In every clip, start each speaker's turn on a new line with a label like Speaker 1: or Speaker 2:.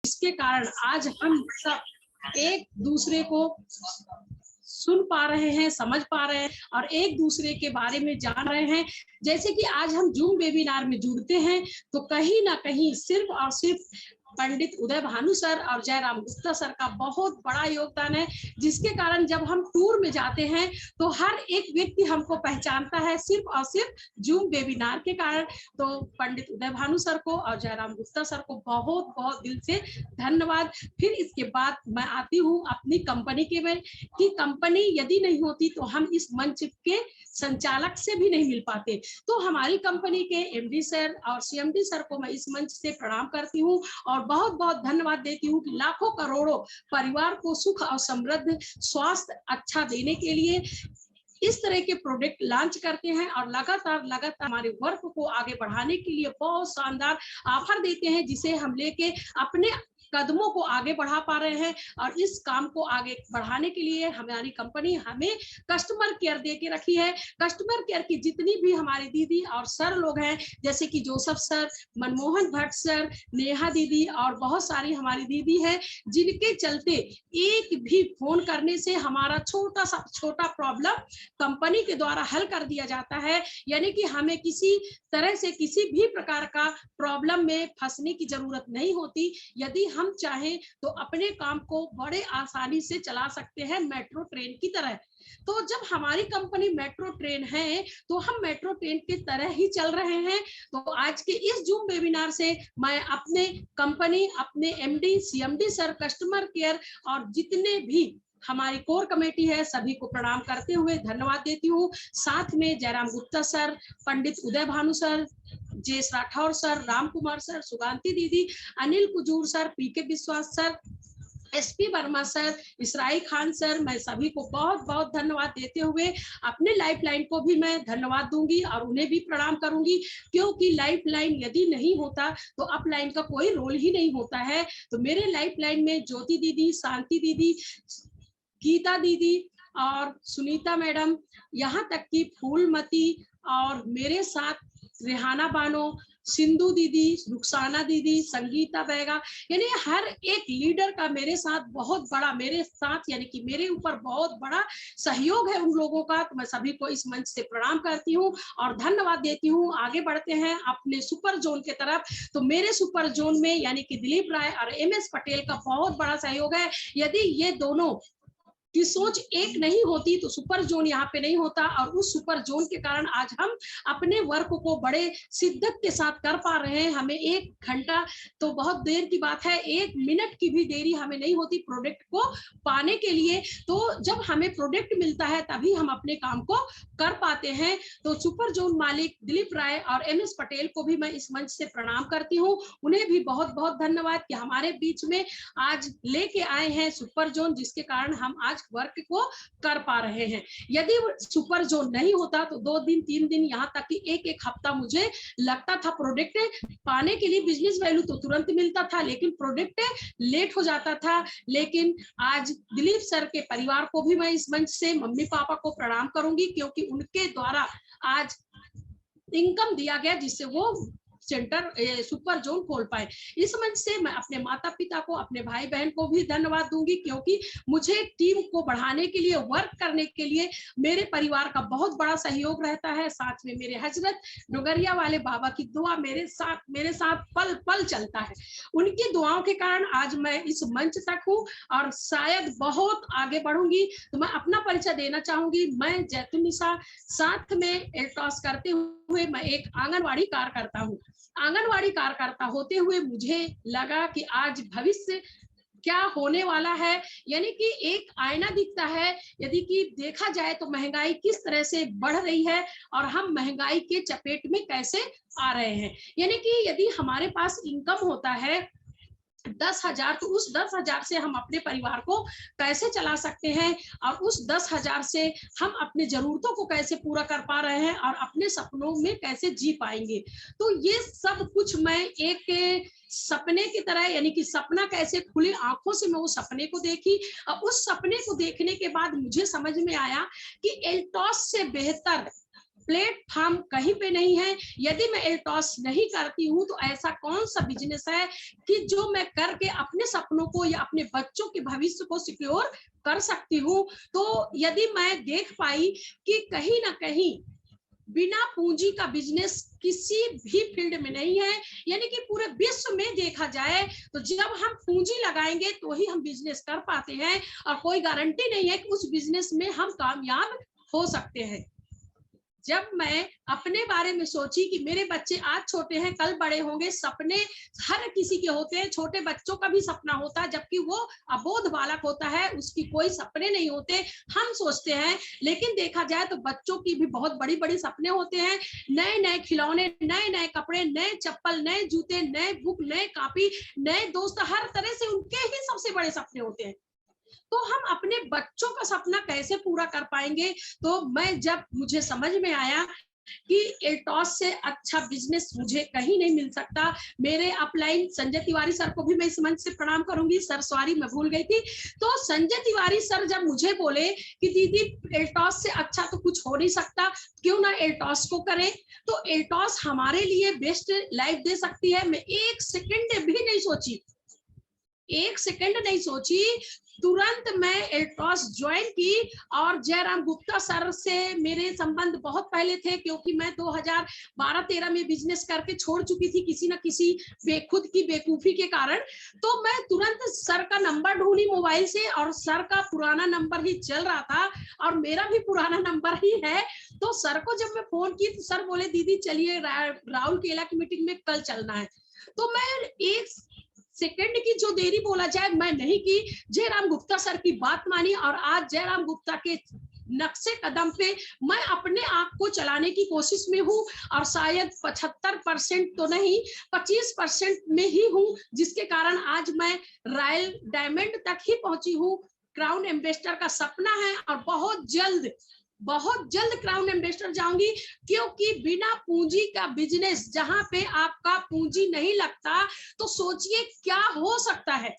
Speaker 1: इसके कारण आज हम सब एक दूसरे को सुन पा रहे हैं, समझ पा रहे हैं और एक दूसरे के बारे में जान रहे हैं। जैसे कि आज हम जूम वेबिनार में जुड़ते हैं तो कहीं ना कहीं सिर्फ और सिर्फ पंडित उदय भानु सर और जयराम गुप्ता सर का बहुत बड़ा योगदान है, जिसके कारण जब हम टूर में जाते हैं तो हर एक व्यक्ति हमको पहचानता है सिर्फ और सिर्फ जूम वेबिनार के कारण। तो पंडित उदय भानु सर को और जयराम गुप्ता सर को बहुत बहुत दिल से धन्यवाद। फिर इसके बाद मैं आती हूँ अपनी कंपनी के में कि कंपनी यदि नहीं होती तो हम इस मंच के संचालक से भी नहीं मिल पाते। तो हमारी कंपनी के एमडी सर और सीएमडी सर को मैं इस मंच से प्रणाम करती हूँ और बहुत बहुत धन्यवाद देती हूँ कि लाखों करोड़ों परिवार को सुख और समृद्ध स्वास्थ्य अच्छा देने के लिए इस तरह के प्रोडक्ट लॉन्च करते हैं और लगातार हमारे वर्क को आगे बढ़ाने के लिए बहुत शानदार ऑफर देते हैं, जिसे हम लेके अपने कदमों को आगे बढ़ा पा रहे हैं। और इस काम को आगे बढ़ाने के लिए हमारी कंपनी हमें कस्टमर केयर दे के रखी है। कस्टमर केयर की जितनी भी हमारी दीदी और सर लोग हैं, जैसे कि Joseph sir, Manmohan Bhatt sir, Neha दीदी और बहुत सारी हमारी दीदी है, जिनके चलते एक भी फोन करने से हमारा छोटा प्रॉब्लम कंपनी के द्वारा हल कर दिया जाता है। यानी कि हमें किसी तरह से किसी भी प्रकार का प्रॉब्लम में फंसने की जरूरत नहीं होती। यदि हम चाहें तो अपने काम को बड़े आसानी से चला सकते हैं मेट्रो ट्रेन की तरह। तो जब हमारी कंपनी मेट्रो ट्रेन है तो हम मेट्रो ट्रेन की तरह ही चल रहे हैं। तो आज के इस जूम वेबिनार से मैं अपने कंपनी, अपने MD, CMD sir, customer care और जितने भी हमारी कोर कमेटी है सभी को प्रणाम करते हुए धन्यवाद देती हूँ। साथ में Jairam Gupta sir, Pandit Uday Bhanu sir, J S Rathore sir, Ram Kumar sir, Suganti दीदी, Anil Kujur sir, P K Vishwas sir, S P Verma sir, Israi Khan sir, मैं सभी को बहुत बहुत धन्यवाद देते हुए अपने लाइफलाइन को भी मैं धन्यवाद दूंगी और उन्हें भी प्रणाम करूंगी, क्योंकि लाइफलाइन यदि नहीं होता तो अपलाइन का कोई रोल ही नहीं होता है। तो मेरे लाइफलाइन में ज्योति दीदी, शांति दीदी, गीता दीदी और सुनीता मैडम, यहाँ तक कि फूलमती और मेरे साथ रेहाना बानो, सिंधु दीदी, रुखसाना दीदी, संगीता बैगा, यानी हर एक लीडर का मेरे साथ बहुत बड़ा, मेरे साथ यानी कि मेरे ऊपर बहुत बड़ा सहयोग है उन लोगों का। तो मैं सभी को इस मंच से प्रणाम करती हूँ और धन्यवाद देती हूँ। आगे बढ़ते हैं अपने सुपर जोन के तरफ। तो मेरे सुपर जोन में यानी कि दिलीप राय और एमएस पटेल का बहुत बड़ा सहयोग है। यदि ये दोनों की सोच एक नहीं होती तो सुपर जोन यहाँ पे नहीं होता, और उस सुपर जोन के कारण आज हम अपने वर्क को बड़े शिद्दत के साथ कर पा रहे हैं। हमें 1 घंटा तो बहुत देर की बात है, 1 मिनट की भी देरी हमें नहीं होती प्रोडक्ट को पाने के लिए। तो जब हमें प्रोडक्ट मिलता है तभी हम अपने काम को कर पाते हैं। तो सुपर जोन मालिक दिलीप राय और एमएस पटेल को भी मैं इस मंच से प्रणाम करती हूँ। उन्हें भी बहुत बहुत धन्यवाद कि हमारे बीच में आज लेके आए हैं सुपर जोन, जिसके कारण हम आज वर्क को कर पा रहे हैं। यदि सुपर जोन नहीं होता तो 2 दिन 3 दिन यहाँ तक कि एक हफ्ता मुझे लगता था प्रोडक्ट पाने के लिए। बिजनेस वैल्यू तो तुरंत मिलता था लेकिन प्रोडक्ट लेट हो जाता था। लेकिन आज दिलीप सर के परिवार को भी मैं इस मंच से, मम्मी पापा को प्रणाम करूंगी, क्योंकि उनके द्वारा आज इनकम दिया गया जिससे वो सेंटर सुपर जोन खोल पाए। इस मंच से मैं अपने माता पिता को, अपने भाई बहन को भी धन्यवाद दूंगी, क्योंकि मुझे टीम को बढ़ाने के लिए, वर्क करने के लिए मेरे परिवार का बहुत बड़ा सहयोग रहता है। साथ में मेरे हजरत डोगरिया वाले बाबा की दुआ मेरे साथ पल पल चलता है। उनकी दुआओं के कारण आज मैं इस मंच तक हूँ और शायद बहुत आगे बढ़ूंगी। तो मैं अपना परिचय देना चाहूंगी। मैं जैतुनिसा, साथ में एल्टॉस करते हुए मैं एक आंगनवाड़ी कार्यकर्ता हूँ। आंगनवाड़ी कार्यकर्ता होते हुए मुझे लगा कि आज भविष्य क्या होने वाला है, यानी कि एक आईना दिखता है। यदि कि देखा जाए तो महंगाई किस तरह से बढ़ रही है और हम महंगाई के चपेट में कैसे आ रहे हैं। यानी कि यदि हमारे पास इनकम होता है 10,000 तो उस 10,000 से हम अपने परिवार को कैसे चला सकते हैं और उस 10,000 से हम अपने जरूरतों को कैसे पूरा कर पा रहे हैं और अपने सपनों में कैसे जी पाएंगे। तो ये सब कुछ मैं एक सपने की तरह, यानी कि सपना कैसे खुली आंखों से मैं उस सपने को देखी और उस सपने को देखने के बाद मुझे समझ में आया कि एल्टॉस से बेहतर प्लेटफॉर्म कहीं पे नहीं है। यदि मैं एल्टॉस नहीं करती हूँ तो ऐसा कौन सा बिजनेस है कि जो मैं करके अपने सपनों को या अपने बच्चों के भविष्य को सिक्योर कर सकती हूँ। तो यदि मैं देख पाई कि कहीं ना कहीं बिना पूंजी का बिजनेस किसी भी फील्ड में नहीं है, यानी कि पूरे विश्व में देखा जाए तो जब हम पूंजी लगाएंगे तो ही हम बिजनेस कर पाते हैं, और कोई गारंटी नहीं है कि उस बिजनेस में हम कामयाब हो सकते हैं। जब मैं अपने बारे में सोची कि मेरे बच्चे आज छोटे हैं, कल बड़े होंगे, सपने हर किसी के होते हैं, छोटे बच्चों का भी सपना होता है, जबकि वो अबोध बालक होता है, उसकी कोई सपने नहीं होते, हम सोचते हैं। लेकिन देखा जाए तो बच्चों की भी बहुत बड़ी बड़ी सपने होते हैं, नए नए खिलौने, नए नए कपड़े, नए चप्पल, नए जूते, नए बुक, नए कॉपी, नए दोस्त, हर तरह से उनके ही सबसे बड़े सपने होते हैं। तो हम अपने बच्चों का सपना कैसे पूरा कर पाएंगे? तो मैं जब मुझे समझ में आया कि एल्टॉस से अच्छा बिजनेस मुझे कहीं नहीं मिल सकता। मेरे अपलाइन संजय तिवारी सर को भी मैं इस मंच से प्रणाम करूंगी। सर सॉरी, मैं भूल गई थी। तो संजय तिवारी सर जब मुझे बोले कि दीदी एल्टॉस से अच्छा तो कुछ हो नहीं सकता, क्यों ना एल्टॉस को करें, तो एल्टॉस हमारे लिए बेस्ट लाइफ दे सकती है। मैं एक सेकंड भी नहीं सोची, एक सेकंड नहीं सोची, तुरंत मैं एल्टॉस ज्वाइन की। और जयराम गुप्ता सर से मेरे संबंध बहुत पहले थे, क्योंकि मैं 2012-13 में बिजनेस करके छोड़ चुकी थी किसी ना किसी खुद की बेवकूफी के कारण। तो मैं तुरंत सर का नंबर ढूंढी मोबाइल से, और सर का पुराना नंबर ही चल रहा था और मेरा भी पुराना नंबर ही है। तो सर को जब मैं फोन की तो सर बोले दीदी चलिए राहुल केला की मीटिंग में कल चलना है। तो मैं एक सेकंड की जो देरी बोला जाए मैं नहीं की, जयराम गुप्ता सर की बात मानी, और आज जयराम गुप्ता के नक्शे कदम पे मैं अपने आप को चलाने की कोशिश में हूँ, और शायद 75% तो नहीं 25% में ही हूँ, जिसके कारण आज मैं रॉयल डायमंड तक ही पहुंची हूँ। क्राउन एम्बेसडर का सपना है और बहुत जल्द क्राउन एम्बेसडर जाऊंगी, क्योंकि बिना पूंजी का बिजनेस जहां पे आपका पूंजी नहीं लगता, तो सोचिए क्या हो सकता है।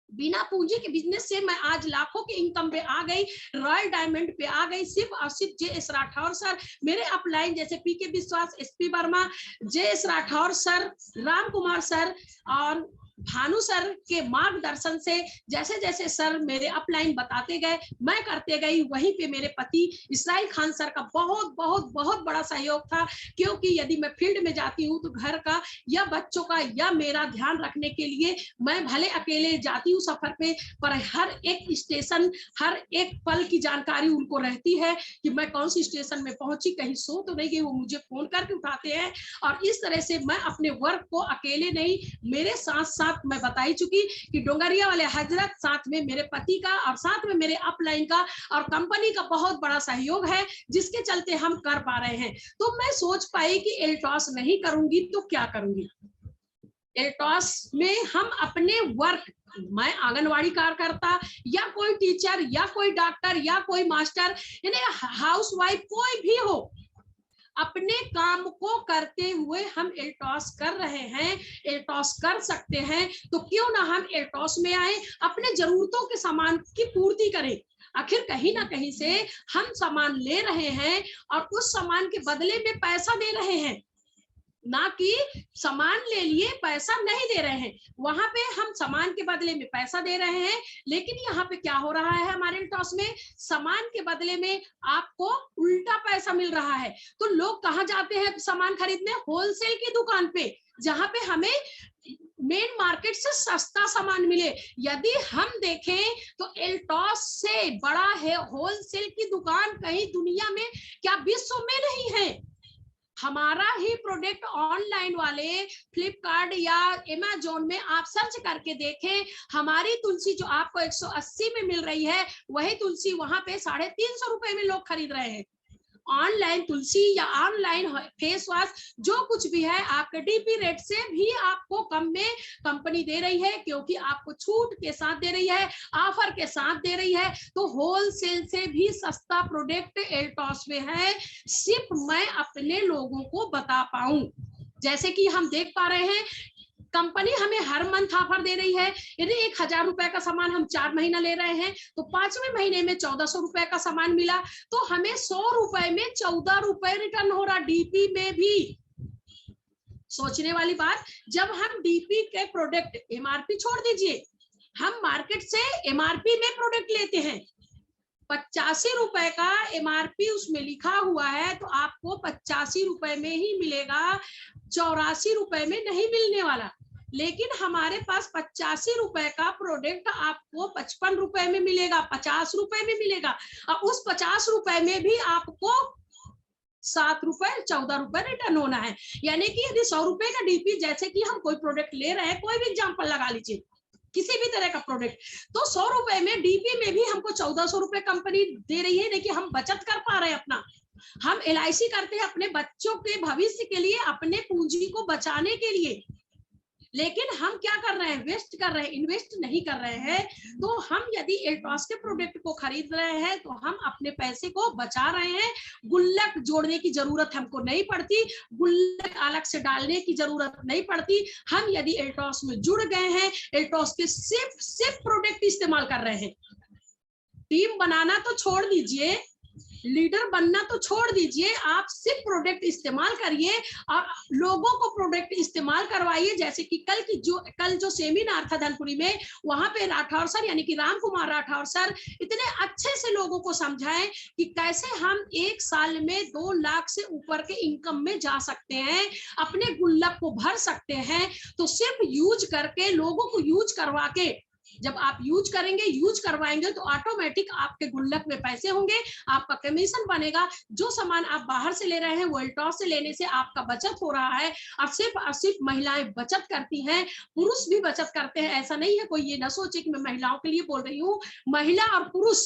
Speaker 1: बिना पूंजी के बिजनेस से मैं आज लाखों के इनकम पे आ गई, रॉयल डायमंड पे आ गई, सिर्फ और सिर्फ जे.एस. राठौर सर, मेरे अपलाइन जैसे पीके विश्वास, SP Verma, JS. Rathore sir, Ram Kumar sir और भानु सर के मार्गदर्शन से जैसे जैसे सर मेरे अपलाइन बताते गए मैं करते गई, वहीं पे मेरे पति इसराइल खान सर का बहुत बहुत बहुत बड़ा सहयोग था। क्योंकि यदि मैं फील्ड में जाती हूँ तो घर का या बच्चों का या मेरा ध्यान रखने के लिए मैं भले अकेले जाती हूँ सफर पे, पर हर एक स्टेशन, हर एक पल की जानकारी उनको रहती है कि मैं कौन सी स्टेशन में पहुंची, कहीं सो तो नहीं गई। वो मुझे फोन करके उठाते हैं, और इस तरह से मैं अपने वर्क को अकेले नहीं, मेरे साथ साथ मैं बताई चुकी कि डोंगरिया वाले हजरत, साथ में मेरे पति का और साथ में मेरे अपलाइन का और कंपनी का बहुत बड़ा सहयोग है, जिसके चलते हम कर पा रहे हैं। तो मैं सोच पाई कि एल्टॉस नहीं करूंगी तो क्या करूंगी। एल्टॉस में हम अपने वर्क, मैं आंगनवाड़ी कार्यकर्ता या कोई टीचर या कोई डॉक्टर या कोई मास्टर, यानी हाउसवाइफ कोई भी हो, अपने काम को करते हुए हम एल्टॉस कर रहे हैं, एल्टॉस कर सकते हैं, तो क्यों ना हम एल्टॉस में आए, अपने जरूरतों के सामान की पूर्ति करें। आखिर कहीं ना कहीं से हम सामान ले रहे हैं और उस सामान के बदले में पैसा दे रहे हैं, ना कि सामान ले लिए पैसा नहीं दे रहे हैं। वहां पे हम सामान के बदले में पैसा दे रहे हैं, लेकिन यहाँ पे क्या हो रहा है, हमारे एल्टॉस में सामान के बदले में आपको उल्टा पैसा मिल रहा है। तो लोग कहाँ जाते हैं सामान खरीदने? होलसेल की दुकान पे, जहां पे हमें मेन मार्केट से सस्ता सामान मिले। यदि हम देखें तो एल्टॉस से बड़ा है होलसेल की दुकान कहीं दुनिया में क्या विश्व में नहीं है। हमारा ही प्रोडक्ट ऑनलाइन वाले फ्लिपकार्ट या अमेज़न में आप सर्च करके देखें, हमारी तुलसी जो आपको 180 में मिल रही है, वही तुलसी वहां पे 350 रुपए में लोग खरीद रहे हैं। ऑनलाइन तुलसी या ऑनलाइन फेस वॉश जो कुछ भी है, आपके डीपी रेट से भी आपको कम में कंपनी दे रही है, क्योंकि आपको छूट के साथ दे रही है, ऑफर के साथ दे रही है। तो होलसेल से भी सस्ता प्रोडक्ट एल्टॉस में है, सिर्फ मैं अपने लोगों को बता पाऊं। जैसे कि हम देख पा रहे हैं कंपनी हमें हर मंथ ऑफर दे रही है, यदि 1000 रुपए का सामान हम 4 महीना ले रहे हैं तो 5वें महीने में 1400 रुपए का सामान मिला, तो हमें 100 रुपए में 14 रुपए रिटर्न हो रहा, डीपी में भी। सोचने वाली बात, जब हम डीपी के प्रोडक्ट, एमआरपी छोड़ दीजिए, हम मार्केट से एमआरपी में प्रोडक्ट लेते हैं, 85 रुपए का एमआरपी उसमें लिखा हुआ है, तो आपको 85 रुपए में ही मिलेगा, 84 रुपए में नहीं मिलने वाला। लेकिन हमारे पास 85 रुपए का प्रोडक्ट आपको 55 रुपए में मिलेगा, 50 रुपए में मिलेगा, और उस 50 रुपए में भी आपको 7 रुपए 14 रुपए रिटर्न होना है। यानी कि यदि 100 रुपए का डीपी, जैसे कि हम कोई प्रोडक्ट ले रहे हैं, कोई भी एग्जाम्पल लगा लीजिए, किसी भी तरह का प्रोडक्ट, तो 100 रुपए में डीपी में भी हमको 1400 रुपए कंपनी दे रही है। देखिए हम बचत कर पा रहे हैं अपना, हम एलआईसी करते हैं अपने बच्चों के भविष्य के लिए, अपने पूंजी को बचाने के लिए। लेकिन हम क्या कर रहे हैं, वेस्ट कर रहे हैं, इन्वेस्ट नहीं कर रहे हैं। तो हम यदि एल्टॉस के प्रोडक्ट को खरीद रहे हैं तो हम अपने पैसे को बचा रहे हैं, गुल्लक जोड़ने की जरूरत हमको नहीं पड़ती, गुल्लक अलग से डालने की जरूरत नहीं पड़ती। हम यदि एल्टॉस में जुड़ गए हैं, एल्टॉस के सिर्फ प्रोडक्ट इस्तेमाल कर रहे हैं, टीम बनाना तो छोड़ दीजिए, लीडर बनना तो छोड़ दीजिए, आप सिर्फ प्रोडक्ट इस्तेमाल करिए और लोगों को प्रोडक्ट इस्तेमाल करवाइए। जैसे कि कल जो सेमिनार था धनपुरी में, वहां पे राठौर सर यानी कि राम कुमार राठौर सर इतने अच्छे से लोगों को समझाएं कि कैसे हम 1 साल में 2 लाख से ऊपर के इनकम में जा सकते हैं, अपने गुल्लक को भर सकते हैं। तो सिर्फ यूज करके, लोगों को यूज करवा के, जब आप यूज करेंगे, यूज करवाएंगे, तो ऑटोमेटिक आपके गुल्लक में पैसे होंगे, आपका कमीशन बनेगा। जो सामान आप बाहर से ले रहे हैं वो एल्टॉस से लेने से आपका बचत हो रहा है। और सिर्फ महिलाएं बचत करती हैं, पुरुष भी बचत करते हैं। ऐसा नहीं है, कोई ये ना सोचे कि मैं महिलाओं के लिए बोल रही हूँ, महिला और पुरुष,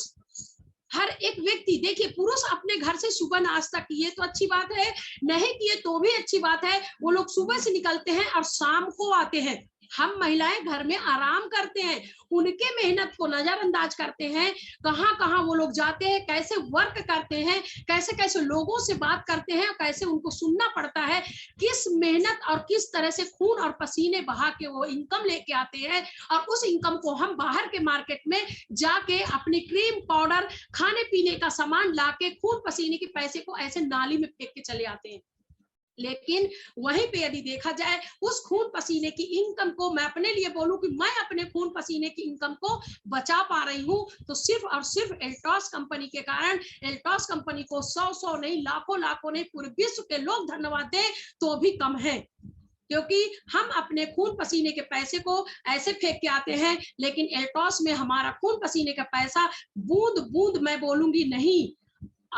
Speaker 1: हर एक व्यक्ति। देखिए पुरुष अपने घर से सुबह नाश्ता किए तो अच्छी बात है, नहीं किए तो भी अच्छी बात है, वो लोग सुबह से निकलते हैं और शाम को आते हैं। हम महिलाएं घर में आराम करते हैं, उनके मेहनत को नजरअंदाज करते हैं। कहां कहां वो लोग जाते हैं, कैसे वर्क करते हैं, कैसे कैसे लोगों से बात करते हैं, कैसे उनको सुनना पड़ता है, किस मेहनत और किस तरह से खून और पसीने बहा के वो इनकम लेके आते हैं। और उस इनकम को हम बाहर के मार्केट में जाके अपनी क्रीम पाउडर, खाने पीने का सामान लाके, खून पसीने के पैसे को ऐसे नाली में फेंक के चले आते हैं। लेकिन वहीं पे यदि देखा जाए, उस खून पसीने की इनकम को, मैं अपने लिए बोलूं कि मैं अपने खून पसीने की इनकम को बचा पा रही हूं, तो सिर्फ और सिर्फ एल्टॉस कंपनी के कारण। एल्टॉस कंपनी को 100 नहीं, लाखों नहीं, पूरे विश्व के लोग धन्यवाद दें तो भी कम है, क्योंकि हम अपने खून पसीने के पैसे को ऐसे फेंक के आते हैं। लेकिन एल्टॉस में हमारा खून पसीने का पैसा बूंद बूंद, मैं बोलूंगी नहीं,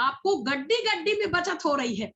Speaker 1: आपको गड्डी गड्डी में बचत हो रही है।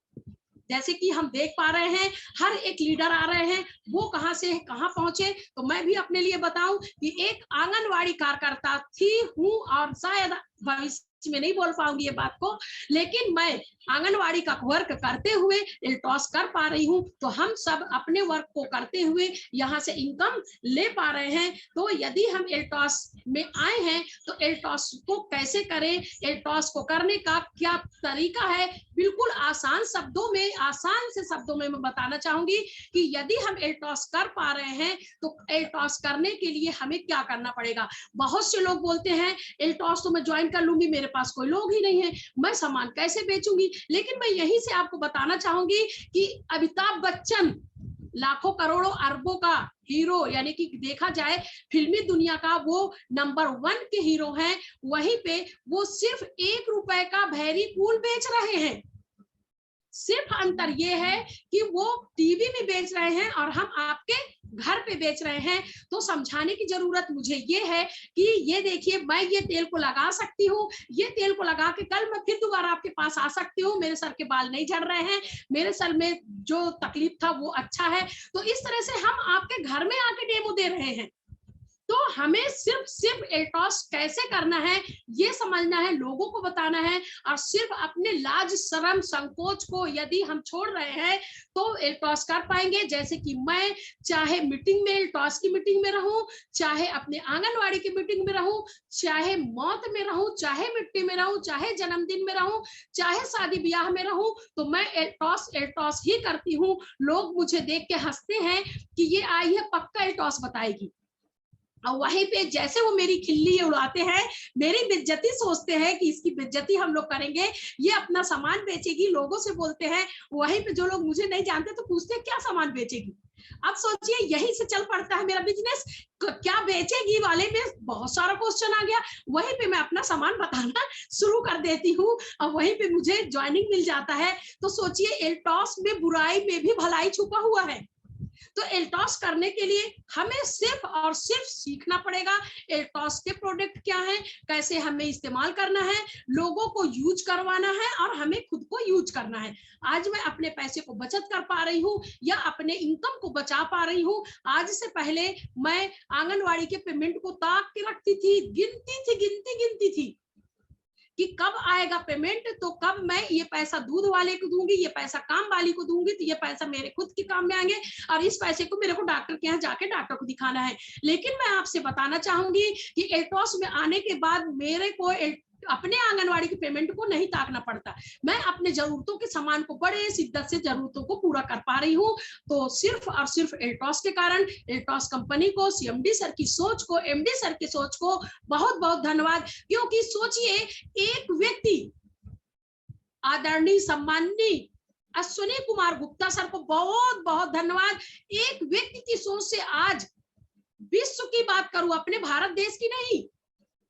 Speaker 1: जैसे कि हम देख पा रहे हैं, हर एक लीडर आ रहे हैं, वो कहां से कहां पहुंचे। तो मैं भी अपने लिए बताऊं कि एक आंगनवाड़ी कार्यकर्ता थी, हूं, और शायद भविष्य में नहीं बोल पाऊंगी ये बात को, लेकिन मैं आंगनवाड़ी का वर्क करते हुए एल्टॉस कर पा रही हूं। तो हम सब अपने वर्क को करते हुए यहाँ से इनकम ले पा रहे हैं। तो यदि हम एल्टॉस में आए हैं तो एल्टॉस को कैसे करें, एल्टॉस को करने का क्या तरीका है, बिल्कुल आसान से शब्दों में मैं बताना चाहूंगी कि यदि हम एल्टॉस कर पा रहे हैं तो एल्टॉस करने के लिए हमें क्या करना पड़ेगा। बहुत से लोग बोलते हैं एल्टॉस तो मैं ज्वाइन कर लूंगी, मेरे पास कोई लोग ही नहीं है, मैं सामान कैसे बेचूंगी। लेकिन मैं यहीं से आपको बताना चाहूंगी कि अमिताभ बच्चन लाखों करोड़ों अरबों का हीरो, यानी कि देखा जाए फिल्मी दुनिया का वो नंबर 1 के हीरो हैं, वहीं पे वो सिर्फ 1 रुपए का भैरी कूल बेच रहे हैं। सिर्फ अंतर ये है कि वो टीवी में बेच रहे हैं और हम आपके घर पे बेच रहे हैं। तो समझाने की जरूरत मुझे ये है कि ये देखिए, मैं ये तेल को लगा सकती हूँ, ये तेल को लगा के कल मैं फिर दोबारा आपके पास आ सकती हूँ, मेरे सर के बाल नहीं झड़ रहे हैं, मेरे सर में जो तकलीफ था वो अच्छा है। तो इस तरह से हम आपके घर में आके डेमो दे रहे हैं। तो हमें सिर्फ एल्टॉस कैसे करना है ये समझना है, लोगों को बताना है, और सिर्फ अपने लाज शर्म संकोच को यदि हम छोड़ रहे हैं तो एल्टॉस कर पाएंगे। जैसे कि मैं चाहे मीटिंग में, एल्टॉस की मीटिंग में रहूं, चाहे अपने आंगनवाड़ी की मीटिंग में रहूं, चाहे मौत में रहूं, चाहे मिट्टी में रहूं, चाहे जन्मदिन में रहूं, चाहे शादी ब्याह में रहूं, तो मैं एल्टॉस ही करती हूँ। लोग मुझे देख के हंसते हैं कि ये आई है पक्का एल्टॉस बताएगी, और वहीं पे जैसे वो मेरी खिल्ली उड़ाते हैं, मेरी बेइज्जती सोचते हैं कि इसकी बेइज्जती हम लोग करेंगे, ये अपना सामान बेचेगी, लोगों से बोलते हैं, वहीं पे जो लोग मुझे नहीं जानते तो पूछते हैं क्या सामान बेचेगी। अब सोचिए यहीं से चल पड़ता है मेरा बिजनेस, क्या बेचेगी वाले में बहुत सारा क्वेश्चन आ गया, वहीं पे मैं अपना सामान बताना शुरू कर देती हूँ और वहीं पे मुझे ज्वाइनिंग मिल जाता है। तो सोचिए एल्टॉस में बुराई में भी भलाई छुपा हुआ है। तो एल्टॉस करने के लिए हमें सिर्फ और सिर्फ सीखना पड़ेगा एल्टॉस के प्रोडक्ट क्या है, कैसे हमें इस्तेमाल करना है, लोगों को यूज करवाना है और हमें खुद को यूज करना है। आज मैं अपने पैसे को बचत कर पा रही हूँ या अपने इनकम को बचा पा रही हूँ। आज से पहले मैं आंगनवाड़ी के पेमेंट को ताक के रखती थी, गिनती थी कि कब आएगा पेमेंट, तो कब मैं ये पैसा दूध वाले को दूंगी, ये पैसा काम वाली को दूंगी, तो ये पैसा मेरे खुद के काम में आएंगे, और इस पैसे को मेरे को डॉक्टर के यहाँ जाके डॉक्टर को दिखाना है। लेकिन मैं आपसे बताना चाहूंगी कि एल्टॉस में आने के बाद मेरे को अपने आंगनवाड़ी की पेमेंट को नहीं ताकना पड़ता, मैं अपने जरूरतों के सामान को बड़े शिद्दत से जरूरतों को पूरा कर पा रही हूँ। तो सिर्फ और सिर्फ एल्टॉस के कारण, एल्टॉस कंपनी को, सीएमडी सर की सोच को, एमडी सर की सोच को बहुत बहुत धन्यवाद। क्योंकि सोचिए एक व्यक्ति, आदरणीय सम्माननीय अश्विनी कुमार गुप्ता सर को बहुत बहुत धन्यवाद, एक व्यक्ति की सोच से आज विश्व की बात करूं, अपने भारत देश की नहीं,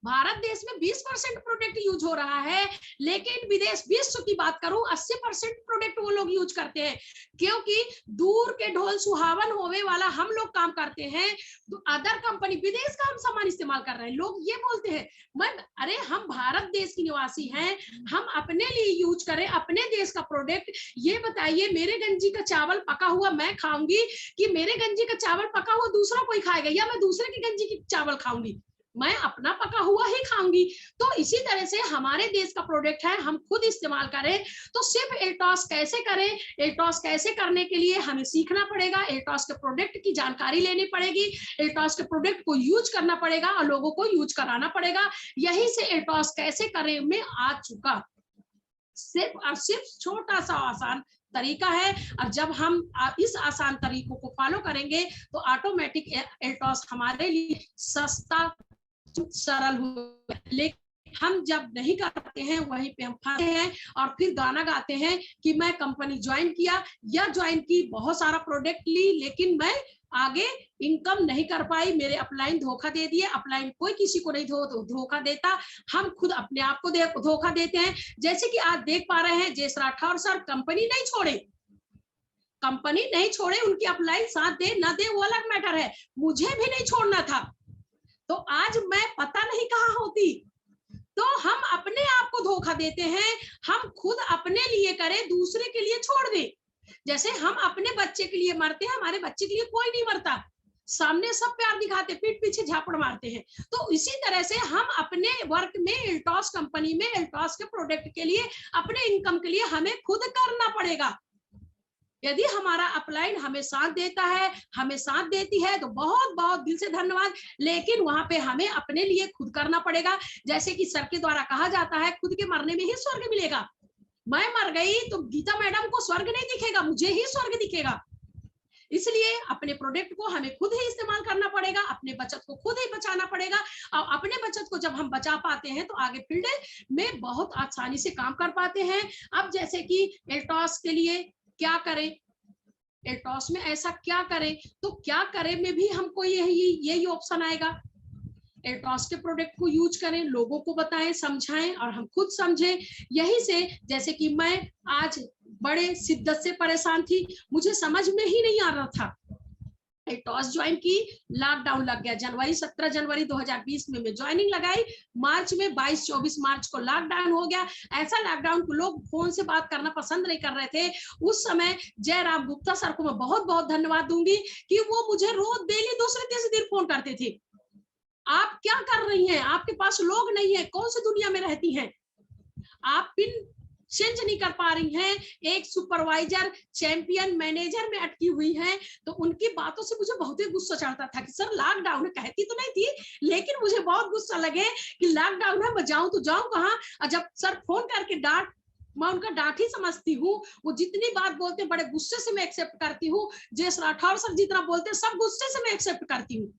Speaker 1: भारत देश में 20% प्रोडक्ट यूज हो रहा है, लेकिन विदेश विश्व की बात करूं 80% प्रोडक्ट वो लोग यूज करते हैं। क्योंकि दूर के ढोल सुहावन होवे वाला हम लोग काम करते हैं, तो अदर कंपनी विदेश का हम सामान इस्तेमाल कर रहे हैं। लोग ये बोलते हैं, मैं अरे हम भारत देश की निवासी हैं, हम अपने लिए यूज करें अपने देश का प्रोडक्ट। ये बताइए मेरे गंजी का चावल पका हुआ मैं खाऊंगी कि मेरे गंजी का चावल पका हुआ दूसरा कोई खाएगा, या मैं दूसरे की गंजी की चावल खाऊंगी, मैं अपना पका हुआ ही खाऊंगी। तो इसी तरह से हमारे देश का प्रोडक्ट है, हम खुद इस्तेमाल करें। तो सिर्फ एल्टॉस कैसे करें, एल्टॉस कैसे करने के लिए हमें सीखना पड़ेगा, एल्टॉस के प्रोडक्ट की जानकारी लेनी पड़ेगी, एल्टॉस के प्रोडक्ट को यूज करना पड़ेगा और लोगों को यूज कराना पड़ेगा। यही से एल्टॉस कैसे करें में आ चुका, सिर्फ और सिर्फ छोटा सा आसान तरीका है। और जब हम इस आसान तरीकों को फॉलो करेंगे तो ऑटोमेटिक एल्टॉस हमारे लिए सस्ता सरल हो। लेकिन हम जब नहीं करते हैं वहीं पे हम फंसते हैं और फिर गाना गाते हैं कि मैं कंपनी ज्वाइन किया या ज्वाइन की, बहुत सारा प्रोडक्ट ली, लेकिन मैं आगे इनकम नहीं कर पाई, मेरे अपलाइन धोखा दे दिए। अपलाइन कोई किसी को नहीं धोखा देता, हम खुद अपने आप को धोखा देते हैं। जैसे कि आज देख पा रहे हैं जयेश राठौर सर कंपनी नहीं छोड़े, उनकी अपलाइन साथ दे ना दे वो अलग मैटर है, मुझे भी नहीं छोड़ना था, तो आज मैं पता नहीं कहाँ होती। तो हम अपने आप को धोखा देते हैं, हम खुद अपने लिए करें, दूसरे के लिए छोड़ दें। जैसे हम अपने बच्चे के लिए मरते हैं, हमारे बच्चे के लिए कोई नहीं मरता, सामने सब प्यार दिखाते, पीठ पीछे झापड़ मारते हैं। तो इसी तरह से हम अपने वर्क में, एल्टॉस कंपनी में, एल्टॉस के प्रोडक्ट के लिए, अपने इनकम के लिए हमें खुद करना पड़ेगा। यदि हमारा अपलाइन हमें साथ देता है, हमें साथ देती है, तो बहुत बहुत दिल से धन्यवाद। लेकिन वहां पे हमें अपने लिए खुद करना पड़ेगा। जैसे कि सर के द्वारा कहा जाता है, खुद के मरने में ही स्वर्ग मिलेगा। मैं मर गई तो गीता मैडम को स्वर्ग नहीं दिखेगा, मुझे ही स्वर्ग दिखेगा। इसलिए अपने प्रोडक्ट को हमें खुद ही इस्तेमाल करना पड़ेगा, अपने बचत को खुद ही बचाना पड़ेगा। और अपने बचत को जब हम बचा पाते हैं तो आगे फील्ड में बहुत आसानी से काम कर पाते हैं। अब जैसे कि एल्टॉस के लिए क्या करें, एल्टॉस में ऐसा क्या करें, तो क्या करें में भी हमको यही ऑप्शन आएगा। एल्टॉस के प्रोडक्ट को यूज करें, लोगों को बताएं, समझाएं और हम खुद समझें। यही से जैसे कि मैं आज बड़े शिद्दत से परेशान थी, मुझे समझ में ही नहीं आ रहा था। एल्टॉस ज्वाइन की, लॉकडाउन लग गया, 17 जनवरी 2020 में मैं ज्वाइनिंग लगाई, मार्च में 22-24 मार्च को लॉकडाउन हो गया। ऐसा लॉकडाउन को लोग फोन से बात करना पसंद नहीं कर रहे थे। उस समय जयराम गुप्ता सर को मैं बहुत बहुत धन्यवाद दूंगी कि वो मुझे रोज डेली दूसरे तीसरे दिन फोन करते थे आप क्या कर रही हैं? आपके पास लोग नहीं है, कौन सी दुनिया में रहती हैं? आप पिन चेंज नहीं कर पा रही हैं, एक सुपरवाइजर चैंपियन मैनेजर में अटकी हुई हैं। तो उनकी बातों से मुझे बहुत ही गुस्सा चढ़ता था कि सर लॉकडाउन है, कहती तो नहीं थी, लेकिन मुझे बहुत गुस्सा लगे कि लॉकडाउन है, मैं जाऊं तो जाऊं कहाँ? और जब सर फोन करके डांट, मैं उनका डांट ही समझती हूँ। वो जितनी बात बोलते हैं बड़े गुस्से से मैं एक्सेप्ट करती हूँ। जयेश राठौर सर जितना बोलते हैं सब गुस्से से मैं एक्सेप्ट करती हूँ,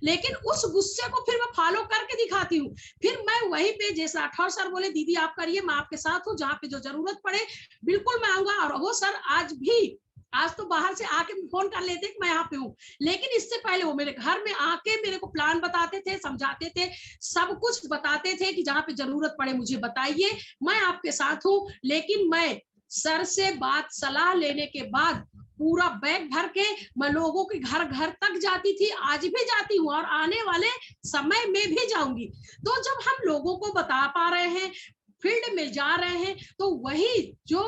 Speaker 1: लेकिन उस गुस्से को फिर मैं फॉलो करके दिखाती हूँ। फिर मैं वहीं पे जयेश राठौर सर बोले दीदी आप करिए, मैं आपके साथ हूँ, जहाँ पे जो जरूरत पड़े बिल्कुल मैं आऊंगा। और वो सर आज भी, आज तो बाहर से आके फोन कर लेते कि मैं यहाँ पे हूँ, लेकिन इससे पहले वो मेरे घर में आके मेरे को प्लान बताते थे, समझाते थे, सब कुछ बताते थे कि जहाँ पे जरूरत पड़े मुझे बताइए, मैं आपके साथ हूँ। लेकिन मैं सर से बात सलाह लेने के बाद पूरा बैग भर के मैं लोगों के घर घर तक जाती थी, आज भी जाती हूँ और आने वाले समय में भी जाऊंगी। तो जब हम लोगों को बता पा रहे हैं, फील्ड में जा रहे हैं, तो वही जो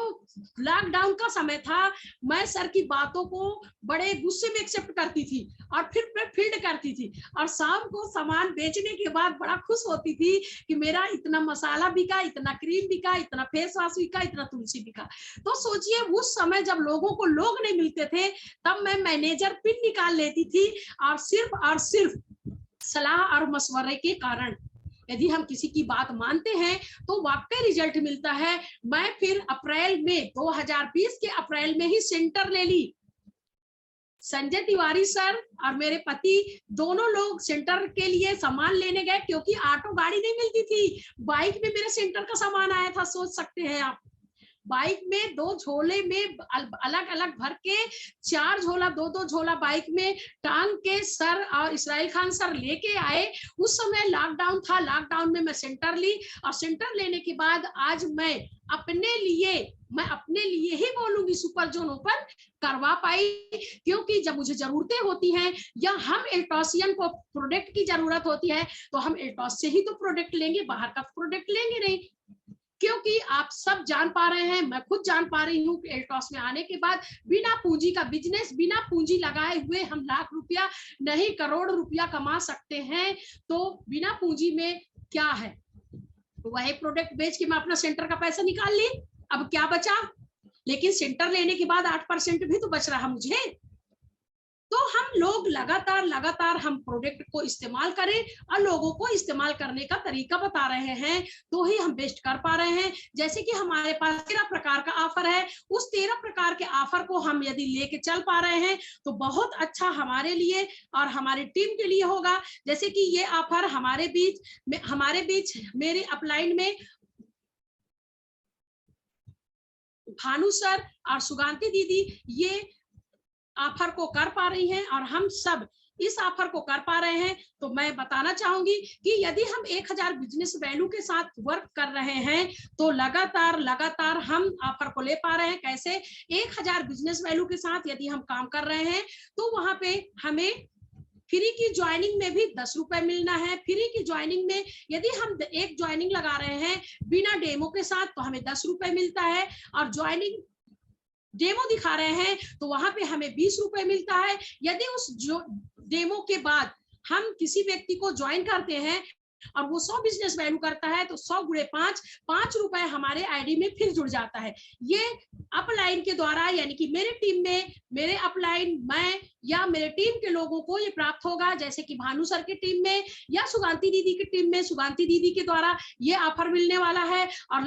Speaker 1: लॉकडाउन का समय था, मैं सर की बातों को बड़े गुस्से में एक्सेप्ट करती थी और फिर मैं फील्ड करती थी, और शाम को सामान बेचने के बाद बड़ा खुश होती थी कि मेरा इतना मसाला बिका, इतना क्रीम बिका, इतना फेस वॉश बिका, इतना तुलसी बिका। तो सोचिए उस समय जब लोगों को लोग नहीं मिलते थे, तब मैं मैनेजर पिन निकाल लेती थी, और सिर्फ सलाह और मशवरे के कारण यदि हम किसी की बात मानते हैं तो वाकई रिजल्ट मिलता है। मैं फिर अप्रैल में 2020 के अप्रैल में ही सेंटर ले ली। संजय तिवारी सर और मेरे पति दोनों लोग सेंटर के लिए सामान लेने गए, क्योंकि ऑटो गाड़ी नहीं मिलती थी। बाइक में मेरे सेंटर का सामान आया था, सोच सकते हैं आप। बाइक में 2 झोले में अलग अलग भर के 4 झोला, 2-2 झोला बाइक में टांग के सर और इसराइल खान सर लेके आए। उस समय लॉकडाउन था, लॉकडाउन में मैं सेंटर ली, और सेंटर लेने के बाद आज मैं अपने लिए ही बोलूंगी सुपर जोन ओपन करवा पाई, क्योंकि जब मुझे जरूरतें होती हैं या हम एल्टॉसियन को प्रोडक्ट की जरूरत होती है, तो हम एल्टॉस से ही तो प्रोडक्ट लेंगे, बाहर का प्रोडक्ट लेंगे नहीं। क्योंकि आप सब जान पा रहे हैं, मैं खुद जान पा रही हूँ कि एल्टॉस में आने के बाद बिना पूंजी का बिजनेस, बिना पूंजी लगाए हुए हम लाख रुपया नहीं करोड़ रुपया कमा सकते हैं। तो बिना पूंजी में क्या है, वही प्रोडक्ट बेच के मैं अपना सेंटर का पैसा निकाल ली, अब क्या बचा? लेकिन सेंटर लेने के बाद 8% भी तो बच रहा मुझे। तो हम लोग लगातार हम प्रोडक्ट को इस्तेमाल करें और लोगों को इस्तेमाल करने का तरीका बता रहे हैं, तो ही हम बेस्ट कर पा रहे हैं। जैसे कि हमारे पास 13 प्रकार का ऑफर है, उस 13 प्रकार के ऑफर को हम यदि लेके चल पा रहे हैं तो बहुत अच्छा हमारे लिए और हमारी टीम के लिए होगा। जैसे कि ये ऑफर हमारे बीच मेरे अपलाइन में भानु सर और सुगांती दीदी ये ऑफर को कर पा रही हैं और हम सब इस ऑफर को कर पा रहे हैं। तो मैं बताना चाहूंगी कि यदि हम 1000 बिजनेस वैल्यू के साथ वर्क कर रहे हैं तो लगातार हम ऑफर को ले पा रहे हैं। कैसे? 1000 बिजनेस वैल्यू के साथ यदि हम काम कर रहे हैं तो वहां पे हमें फ्री की ज्वाइनिंग में भी 10 रुपए मिलना है। फ्री की ज्वाइनिंग में यदि हम एक ज्वाइनिंग लगा रहे हैं बिना डेमो के साथ तो हमें 10 रुपए मिलता है, और ज्वाइनिंग डेमो दिखा रहे हैं तो वहां पे हमें 20 रुपए मिलता है। यदि उस जो डेमो के बाद हम किसी व्यक्ति को ज्वाइन करते हैं और वो 100 बिजनेस वैल्यू करता है तो 100 गुणे 5 रुपए हमारे आईडी में फिर जुड़ जाता है। ये अपलाइन के द्वारा, यानी कि मेरे टीम में, मेरे अपलाइन, मैं या मेरे टीम के लोगों को ये प्राप्त होगा। जैसे कि भानु सर की टीम में या सुगांती दीदी की टीम में, सुगांती दीदी के द्वारा ये ऑफर मिलने वाला है। और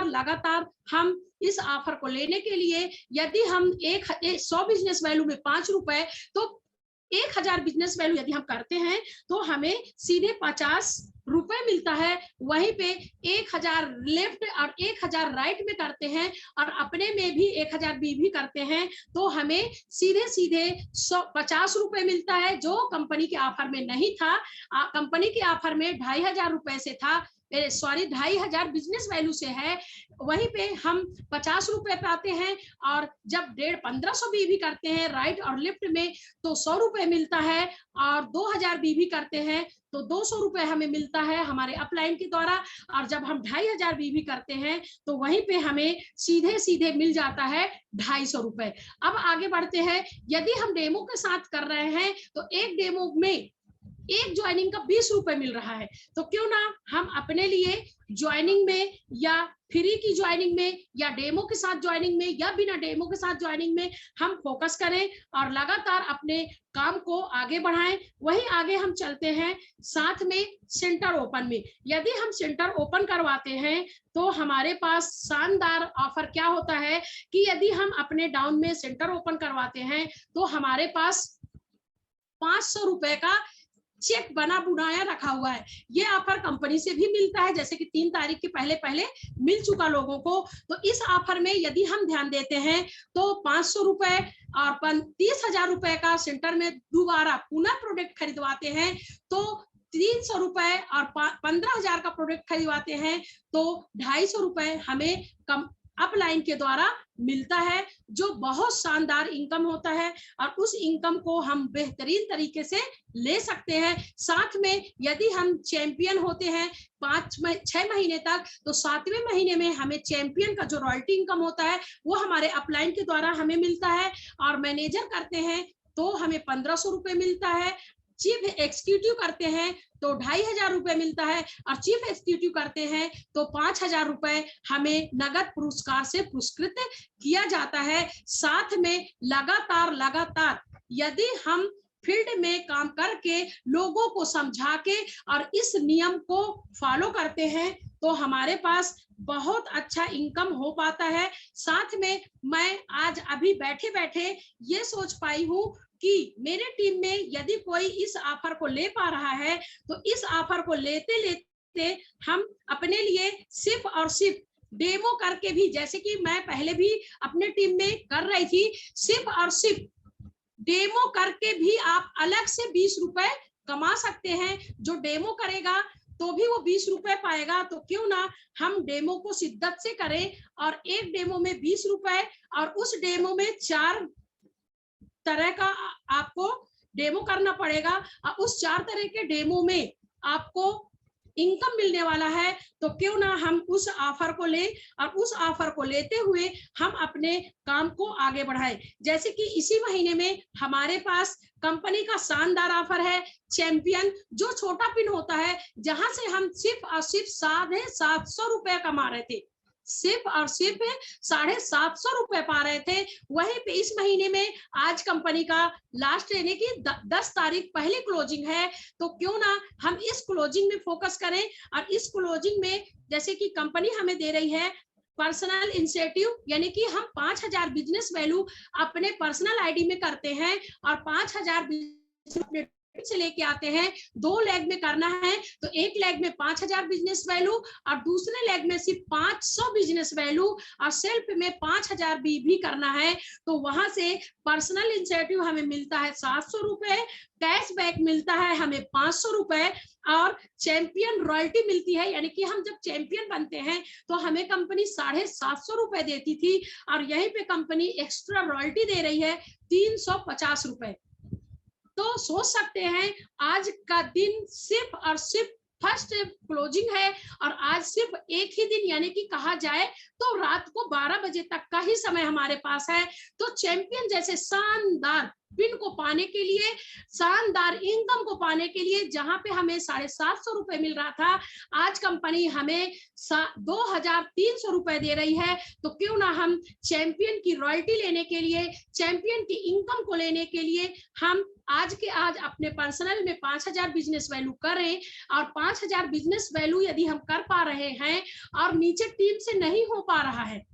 Speaker 1: लगातार हम इस ऑफर को लेने के लिए यदि हम 100 बिजनेस वैल्यू में 5 रुपए, तो 1000 बिजनेस वैल्यू यदि हम करते हैं तो हमें सीधे 50 रुपए मिलता है। वहीं पे 1000 लेफ्ट और 1000 राइट में करते हैं और अपने में भी 1000 भी करते हैं तो हमें सीधे 50 रुपए मिलता है, जो कंपनी के ऑफर में नहीं था। कंपनी के ऑफर में 2500 रुपए से था, 2500 बिजनेस वैल्यू से है, वहीं पे हम 50 रुपए पाते हैं। और जब 1500 भी करते हैं राइट और लेफ्ट में तो 100 रुपए मिलता है, और 2000 भी करते हैं तो 200 रुपए हमें मिलता है हमारे अपलाइन के द्वारा। और जब हम 2500 भी करते हैं तो वहीं पे हमें सीधे मिल जाता है 250 रुपए। अब आगे बढ़ते हैं, यदि हम डेमो के साथ कर रहे हैं तो एक डेमो में एक ज्वाइनिंग का 20 रुपए मिल रहा है, तो क्यों ना हम अपने लिए ज्वाइनिंग में या फ्री की ज्वाइनिंग में या डेमो के साथ ज्वाइनिंग में या बिना डेमो के साथ ज्वाइनिंग में हम फोकस करें और लगातार अपने काम को आगे बढ़ाएं। वहीं आगे हम चलते हैं साथ में सेंटर ओपन में। यदि हम सेंटर ओपन करवाते हैं तो हमारे पास शानदार ऑफर क्या होता है कि यदि हम अपने डाउन में सेंटर ओपन करवाते हैं तो हमारे पास 500 रुपए का चेक बना बुनाया रखा हुआ है। ये ऑफर कंपनी से भी मिलता है, जैसे कि 3 तारीख के पहले पहले मिल चुका लोगों को। तो इस ऑफर में यदि हम ध्यान देते हैं तो 500 रुपए और 30,000 रुपए का सेंटर में दोबारा पुनः प्रोडक्ट खरीदवाते हैं तो 300 रुपए और 15,000 का प्रोडक्ट खरीदवाते हैं तो 250 रुपए हमें कम अपलाइन के द्वारा मिलता है, जो बहुत शानदार इनकम होता है और उस इनकम को हम बेहतरीन तरीके से ले सकते हैं। साथ में यदि हम चैंपियन होते हैं 6 महीने तक तो 7वें महीने में हमें चैंपियन का जो रॉयल्टी इनकम होता है वो हमारे अपलाइन के द्वारा हमें मिलता है। और मैनेजर करते हैं तो हमें 1500 रुपए मिलता है। चीफ एग्जीक्यूटिव करते हैं तो 2,500 रुपए मिलता है और चीफ एग्जीक्यूटिव करते हैं तो 5,000 रुपए हमें नगद पुरस्कार से पुरस्कृत किया जाता है। साथ में लगातार यदि हम फील्ड में काम करके लोगों को समझा के और इस नियम को फॉलो करते हैं तो हमारे पास बहुत अच्छा इनकम हो पाता है। साथ में मैं आज अभी बैठे बैठे ये सोच पाई हूँ कि मेरे टीम में यदि कोई इस ऑफर को ले पा रहा है तो इस ऑफर को लेते लेते हम अपने लिए सिर्फ और सिर्फ डेमो करके भी, जैसे कि मैं पहले भी अपने टीम में कर रही थी, सिर्फ और सिर्फ डेमो करके भी आप अलग से 20 रुपए कमा सकते हैं। जो डेमो करेगा तो भी वो 20 रुपए पाएगा, तो क्यों ना हम डेमो को शिद्दत से करें और एक डेमो में 20 रुपए और उस डेमो में 4 तरह का आपको डेमो करना पड़ेगा और उस 4 तरह के डेमो में आपको इनकम मिलने वाला है। तो क्यों ना हम उस ऑफर को लें और उस ऑफर को लेते हुए हम अपने काम को आगे बढ़ाएं। जैसे कि इसी महीने में हमारे पास कंपनी का शानदार ऑफर है चैंपियन, जो छोटा पिन होता है, जहां से हम सिर्फ और सिर्फ 750 रुपए कमा रहे थे, सिर्फ और सिर्फ 750 रुपए पा रहे थे। वहीं पे इस महीने में आज कंपनी का लास्ट यानी कि 10 तारीख पहली क्लोजिंग है, तो क्यों ना हम इस क्लोजिंग में फोकस करें। और इस क्लोजिंग में जैसे कि कंपनी हमें दे रही है पर्सनल इंसेंटिव, यानी कि हम 5,000 बिजनेस वैल्यू अपने पर्सनल आईडी में करते हैं और 5,000 अपने से लेके आते हैं। 2 लेग में करना है तो एक लेग में 5,000 बिजनेस वैल्यू और दूसरे लेग में सिर्फ 500 बिजनेस वैल्यू और सेल्फ में 5,000 भी करना है। तो वहां से पर्सनल इंसेंटिव हमें मिलता है 700 रुपए, कैशबैक मिलता है हमें 500 रुपए और चैंपियन रॉयल्टी मिलती है, यानी कि हम जब चैंपियन बनते हैं तो हमें कंपनी 750 रुपए देती थी और यहीं पे कंपनी एक्स्ट्रा रॉयल्टी दे रही है 350 रुपए। तो सोच सकते हैं आज का दिन सिर्फ और सिर्फ फर्स्ट क्लोजिंग है और आज सिर्फ एक ही दिन, यानी कि कहा जाए तो रात को 12 बजे तक का ही समय हमारे पास है। तो चैंपियन जैसे शानदार पिन को पाने के लिए, शानदार इनकम को पाने के लिए, जहां पे हमें 750 रुपए मिल रहा था, आज कंपनी हमें 2,300 रुपए दे रही है। तो क्यों ना हम चैंपियन की रॉयल्टी लेने के लिए, चैंपियन की इनकम को लेने के लिए हम आज के आज अपने पर्सनल में 5,000 बिजनेस वैल्यू करें। और 5,000 बिजनेस वैल्यू यदि हम कर पा रहे हैं और नीचे टीम से नहीं हो पा रहा है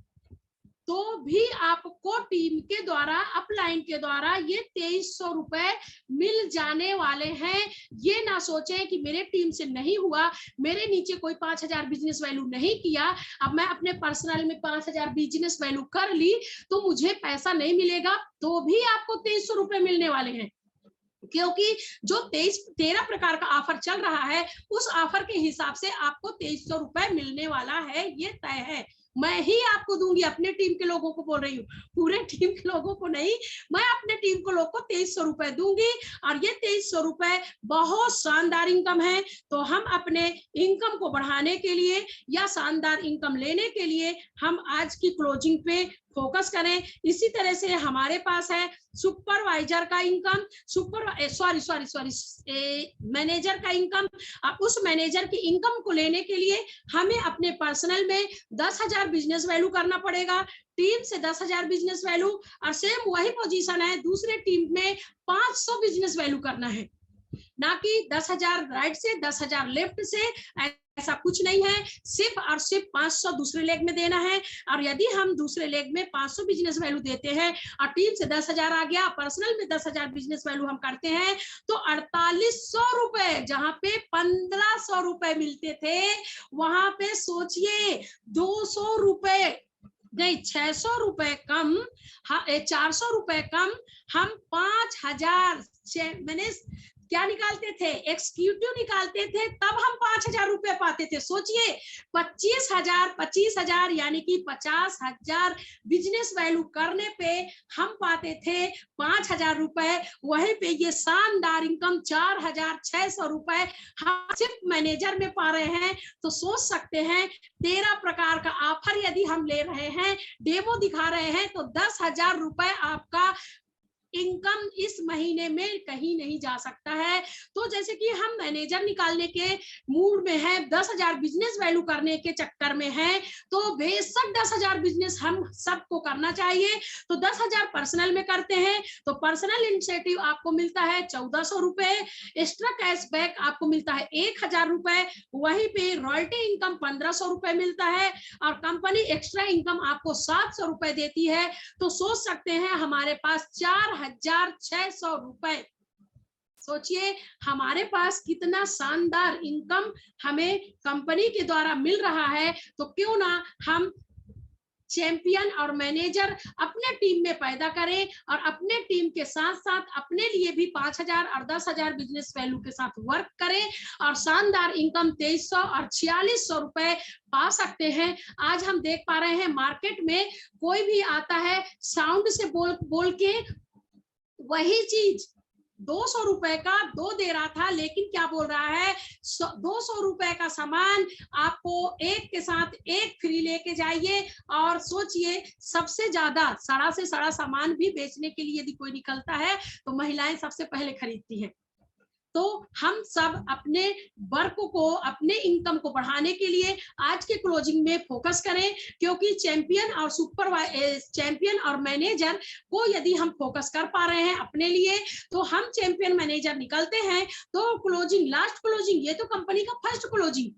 Speaker 1: तो भी आपको टीम के द्वारा, अपलाइन के द्वारा ये 2,300 रुपए मिल जाने वाले हैं। ये ना सोचें कि मेरे टीम से नहीं हुआ, मेरे नीचे कोई 5,000 बिजनेस वैल्यू नहीं किया, अब मैं अपने पर्सनल में 5,000 बिजनेस वैल्यू कर ली तो मुझे पैसा नहीं मिलेगा, तो भी आपको 2,300 रुपए मिलने वाले हैं। क्योंकि जो 13 प्रकार का ऑफर चल रहा है उस ऑफर के हिसाब से आपको 2,300 रुपए मिलने वाला है, ये तय है। मैं ही आपको दूंगी, अपने टीम के लोगों को बोल रही हूँ, पूरे टीम के लोगों को नहीं, मैं अपने टीम को लोग को 2,300 रुपए दूंगी और ये 2,300 रुपए बहुत शानदार इनकम है। तो हम अपने इनकम को बढ़ाने के लिए या शानदार इनकम लेने के लिए हम आज की क्लोजिंग पे फोकस करें। इसी तरह से हमारे पास है सुपरवाइजर का इनकम, मैनेजर का इनकम। अब उस मैनेजर की इनकम को लेने के लिए हमें अपने पर्सनल में 10,000 बिजनेस वैल्यू करना पड़ेगा, टीम से 10,000 बिजनेस वैल्यू, और सेम वही पोजीशन है दूसरे टीम में 500 बिजनेस वैल्यू करना है, ना कि 10,000 राइट से 10,000 लेफ्ट से, ऐसा कुछ नहीं है। सिर्फ और सिर्फ 500 दूसरे लेग में देना है। और यदि हम दूसरे लेग में 500 बिजनेस वैल्यू देते हैं और टीम से 10,000 आ गया, पर्सनल में 10,000 बिजनेस वैल्यू हम करते हैं, तो 4800 रुपए, जहां पे 1500 रुपए मिलते थे, वहां पे सोचिए 200 रुपए नहीं, 600 रुपए कम, 400 रुपए कम, हम 5,000 मैंने क्या निकालते थे, एक्सक्यूटिव निकालते थे, तब हम 5,000 रुपए पाते थे। सोचिए 25,000 यानी कि 50,000 बिजनेस वैल्यू करने पे हम पाते थे 5,000 रुपए। वहीं पे ये शानदार इनकम 4,600 रुपए हम सिर्फ मैनेजर में पा रहे हैं। तो सोच सकते हैं 13 प्रकार का ऑफर यदि हम ले रहे हैं, डेमो दिखा रहे हैं, तो 10,000 रुपए आपका इनकम इस महीने में कहीं नहीं जा सकता है। तो जैसे कि हम मैनेजर निकालने के मूड में है, 10,000 बिजनेस वैल्यू करने के चक्कर में है, तो बेशक 10,000 बिजनेस हम सबको करना चाहिए। तो 10,000 पर्सनल में करते हैं तो पर्सनल इंसेंटिव आपको मिलता है 1,400 रुपए, एक्स्ट्रा कैशबैक आपको मिलता है 1,000 रुपए, वहीं पे रॉयल्टी इनकम 1,500 रुपए मिलता है, और कंपनी एक्स्ट्रा इनकम आपको 700 रुपए देती है। तो सोच सकते हैं हमारे पास 4,600 रुपए। सोचिए हमारे पास कितना शानदार इनकम हमें कंपनी के द्वारा मिल रहा है। तो क्यों ना हम चैंपियन और मैनेजर अपने टीम में पैदा करें, और अपने टीम के साथ साथ अपने लिए भी 5,000 और 10,000 बिजनेस वैल्यू के साथ वर्क करें, और शानदार इनकम 2,300 और 4,600 रुपए पा सकते हैं। आज हम देख पा रहे हैं मार्केट में कोई भी आता है साउंड से बोल के वही चीज 200 रुपए का 2 दे रहा था, लेकिन क्या बोल रहा है 200 रुपए का सामान आपको एक के साथ एक फ्री लेके जाइए। और सोचिए सबसे ज्यादा सड़ा से सड़ा सामान भी बेचने के लिए यदि कोई निकलता है तो महिलाएं सबसे पहले खरीदती हैं। तो हम सब अपने वर्क को, अपने इनकम को बढ़ाने के लिए आज के क्लोजिंग में फोकस करें, क्योंकि चैंपियन और मैनेजर को यदि हम फोकस कर पा रहे हैं अपने लिए, तो हम चैंपियन मैनेजर निकलते हैं तो क्लोजिंग, लास्ट क्लोजिंग, ये तो कंपनी का फर्स्ट क्लोजिंग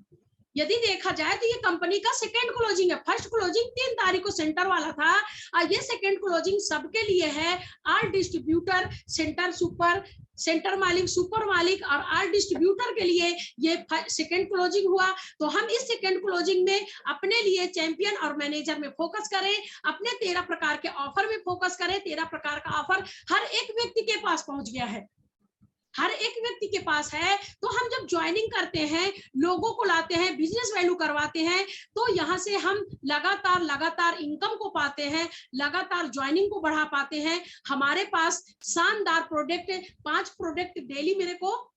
Speaker 1: यदि देखा जाए तो ये कंपनी का सेकेंड क्लोजिंग है। फर्स्ट क्लोजिंग 3 तारीख को सेंटर वाला था, और ये सेकेंड क्लोजिंग सबके लिए है। आर डिस्ट्रीब्यूटर, सेंटर मालिक, सुपर मालिक और आर डिस्ट्रीब्यूटर के लिए ये सेकेंड क्लोजिंग हुआ। तो हम इस सेकेंड क्लोजिंग में अपने लिए चैंपियन और मैनेजर में फोकस करें, अपने 13 प्रकार के ऑफर में फोकस करें। 13 प्रकार का ऑफर हर एक व्यक्ति के पास पहुंच गया है, हर एक व्यक्ति के पास है। तो हम जब ज्वाइनिंग करते हैं, लोगों को लाते हैं, बिजनेस वैल्यू करवाते हैं, तो यहाँ से हम लगातार इनकम को पाते हैं, लगातार ज्वाइनिंग को बढ़ा पाते हैं। हमारे पास शानदार प्रोडक्ट, 5 प्रोडक्ट डेली मेरे को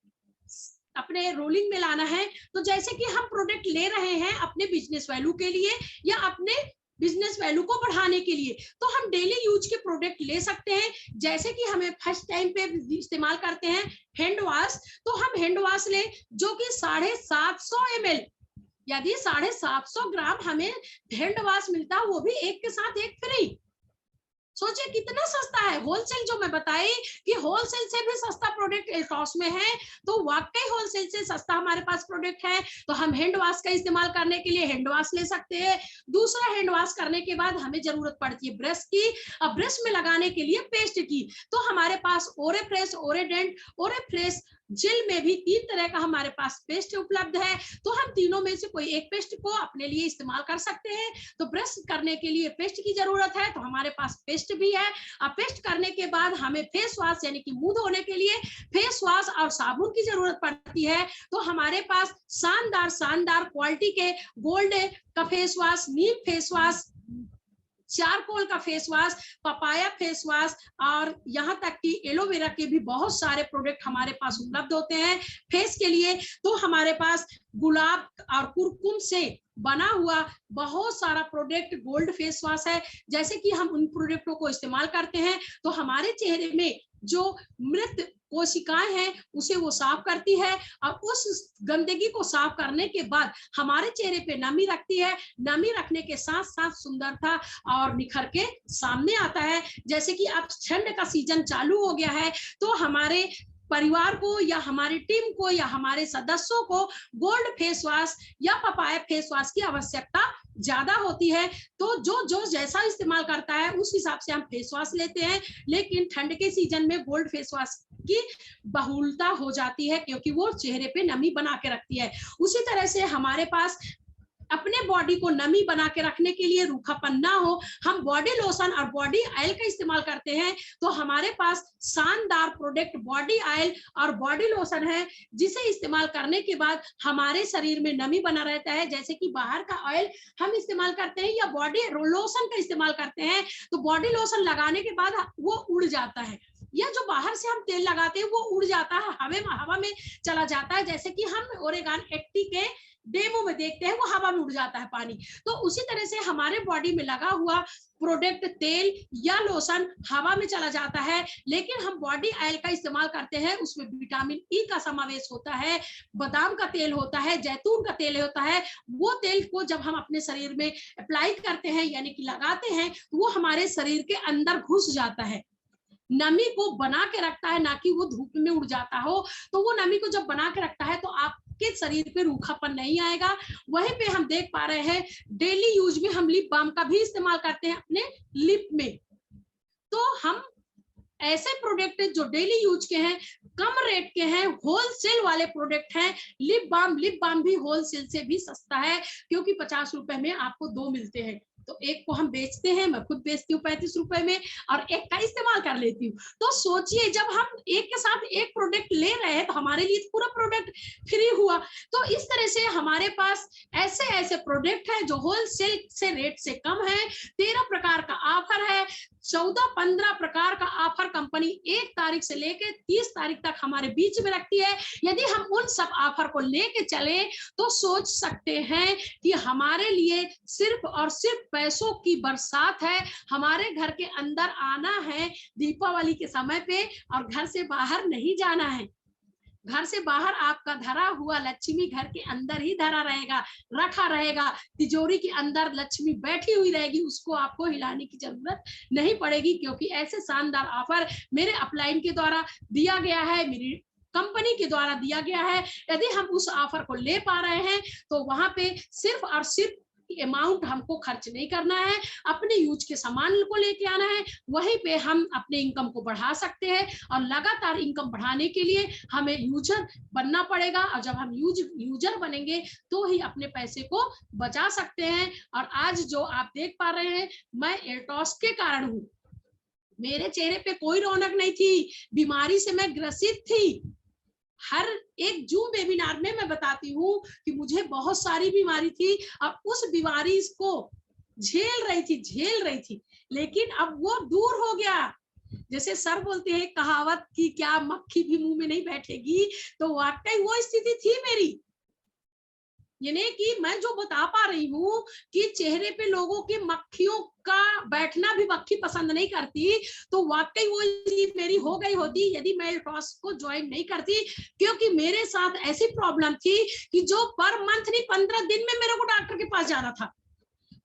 Speaker 1: अपने रोलिंग में लाना है। तो जैसे कि हम प्रोडक्ट ले रहे हैं अपने बिजनेस वैल्यू के लिए या अपने बिजनेस वैल्यू को बढ़ाने के लिए, तो हम डेली यूज के प्रोडक्ट ले सकते हैं। जैसे कि हमें फर्स्ट टाइम पे इस्तेमाल करते हैं हैंड वॉश, तो हम हैंड वॉश ले जो कि 750 ml, यदि 750 ग्राम हमें हैंड वॉश मिलता, वो भी एक के साथ एक फ्री। सोचिए कितना सस्ता है। होलसेल जो मैं बताई कि होलसेल से भी सस्ता प्रोडक्ट एटॉस में है, तो वाकई होलसेल से सस्ता हमारे पास प्रोडक्ट है। तो हम हैंड वॉश का इस्तेमाल करने के लिए हैंड वॉश ले सकते हैं। दूसरा, हैंड वॉश करने के बाद हमें जरूरत पड़ती है ब्रश की, और ब्रश में लगाने के लिए पेस्ट की। तो हमारे पास ओरेफ्रेश, ओरेडेंट, ओरेफ्रेश जेल में भी 3 तरह का हमारे पास पेस्ट उपलब्ध है। तो हम तीनों में से कोई एक पेस्ट को अपने लिए इस्तेमाल कर सकते हैं। तो ब्रश करने के लिए पेस्ट की जरूरत है, तो हमारे पास पेस्ट भी है। अब पेस्ट करने के बाद हमें फेस वॉश यानी कि मुंह धोने के लिए फेस वॉश और साबुन की जरूरत पड़ती है। तो हमारे पास शानदार क्वालिटी के गोल्ड का फेस वॉश, नीम फेस वॉश, चारकोल का face wash, papaya face wash और यहाँ तक कि एलोवेरा के भी बहुत सारे प्रोडक्ट हमारे पास उपलब्ध होते हैं फेस के लिए। तो हमारे पास गुलाब और कुरकुम से बना हुआ बहुत सारा प्रोडक्ट गोल्ड फेस वॉश है। जैसे कि हम उन प्रोडक्टों को इस्तेमाल करते हैं तो हमारे चेहरे में जो मृत कोशिकाएं हैं उसे वो साफ करती है और उस गंदगी को साफ करने के बाद हमारे चेहरे पे नमी रखती है। नमी रखने के साथ साथ सुंदरता और निखर के सामने आता है। जैसे कि अब ठंड का सीजन चालू हो गया है तो हमारे परिवार को या हमारी टीम को या हमारे सदस्यों को गोल्ड फेस वॉश या पपाया फेस वॉश की आवश्यकता ज्यादा होती है। तो जो जो जैसा इस्तेमाल करता है उस हिसाब से हम फेस वॉश लेते हैं। लेकिन ठंड के सीजन में गोल्ड फेस वॉश की बहुलता हो जाती है क्योंकि वो चेहरे पे नमी बना के रखती है। उसी तरह से हमारे पास अपने बॉडी को नमी बना के रखने के लिए, रूखापन ना हो, हम बॉडी लोशन और बॉडी ऑयल का इस्तेमाल करते हैं। तो हमारे पास शानदार प्रोडक्ट बॉडी ऑयल और बॉडी लोशन है जिसे इस्तेमाल करने के बाद हमारे शरीर में नमी बना रहता है। जैसे कि बाहर का ऑयल हम इस्तेमाल करते हैं या बॉडी लोशन का इस्तेमाल करते हैं तो बॉडी लोशन लगाने के बाद वो उड़ जाता है, या जो बाहर से हम तेल लगाते हैं वो उड़ जाता है, हवा में चला जाता है। जैसे कि हम ओरेगान 80 के डेमो में देखते हैं वो हवा में उड़ जाता है पानी। तो उसी तरह से हमारे बॉडी में लगा हुआ प्रोडक्ट तेल या लोशन हवा में चला जाता है। लेकिन हम बॉडी ऑयल का इस्तेमाल करते हैं, उसमें विटामिन ई का समावेश होता है, बादाम का तेल होता है, जैतून का तेल होता है। वो तेल को जब हम अपने शरीर में अप्लाई करते हैं यानी कि लगाते हैं तो वो हमारे शरीर के अंदर घुस जाता है, नमी को बना के रखता है, ना कि वो धूप में उड़ जाता हो। तो वो नमी को जब बना के रखता है तो आपके शरीर पे रूखापन नहीं आएगा। वहीं पे हम देख पा रहे हैं डेली यूज में हम लिप बाम का भी इस्तेमाल करते हैं अपने लिप में। तो हम ऐसे प्रोडक्ट जो डेली यूज के हैं, कम रेट के हैं, होलसेल वाले प्रोडक्ट हैं। लिप बाम भी होलसेल से भी सस्ता है क्योंकि 50 रुपए में आपको 2 मिलते हैं। तो एक को हम बेचते हैं, मैं खुद बेचती हूँ 35 रुपए में और एक का इस्तेमाल कर लेती हूँ। तो सोचिए जब हम एक के साथ एक प्रोडक्ट ले रहे हैं तो हमारे लिए पूरा प्रोडक्ट फ्री हुआ। तो इस तरह से हमारे पास ऐसे ऐसे प्रोडक्ट है जो होलसेल से रेट से कम है। 13 प्रकार का ऑफर है, 14-15 प्रकार का ऑफर कंपनी 1 तारीख से लेके 30 तारीख तक हमारे बीच में रखती है। यदि हम उन सब ऑफर को लेके चले तो सोच सकते हैं कि हमारे लिए सिर्फ और सिर्फ पैसों की बरसात है। हमारे घर के अंदर आना है दीपावली के समय पे और घर से बाहर नहीं जाना है। घर से बाहर आपका धरा हुआ लक्ष्मी घर के अंदर ही धरा रहेगा, रखा रहेगा, तिजोरी के अंदर लक्ष्मी बैठी हुई रहेगी, उसको आपको हिलाने की जरूरत नहीं पड़ेगी। क्योंकि ऐसे शानदार ऑफर मेरे अपलाइन के द्वारा दिया गया है, मेरी कंपनी के द्वारा दिया गया है। यदि हम उस ऑफर को ले पा रहे हैं तो वहां पे सिर्फ और सिर्फ अमाउंट हमको खर्च नहीं करना है, अपने यूज के सामान को लेके आना है, वहीं पे हम अपने इनकम को बढ़ा सकते हैं। और लगातार इनकम बढ़ाने के लिए हमें यूजर बनना पड़ेगा और जब हम यूजर बनेंगे तो ही अपने पैसे को बचा सकते हैं। और आज जो आप देख पा रहे हैं मैं एल्टॉस के कारण हूँ, मेरे चेहरे पे कोई रौनक नहीं थी, बीमारी से मैं ग्रसित थी। हर एक जूम वेबिनार में मैं बताती हूँ कि मुझे बहुत सारी बीमारी थी और उस बीमारी को झेल रही थी, लेकिन अब वो दूर हो गया। जैसे सर बोलते हैं कहावत की क्या मक्खी भी मुंह में नहीं बैठेगी, तो वाकई वो स्थिति थी मेरी। यानी कि मैं जो बता पा रही हूँ कि चेहरे पे लोगों की मक्खियों का बैठना भी मक्खी पसंद नहीं करती, तो वाकई वो चीज मेरी हो गई होती यदि मैं एल्टॉस को ज्वाइन नहीं करती। क्योंकि मेरे साथ ऐसी प्रॉब्लम थी कि जो पर मंथ नहीं 15 दिन में मेरे को डॉक्टर के पास जाना था,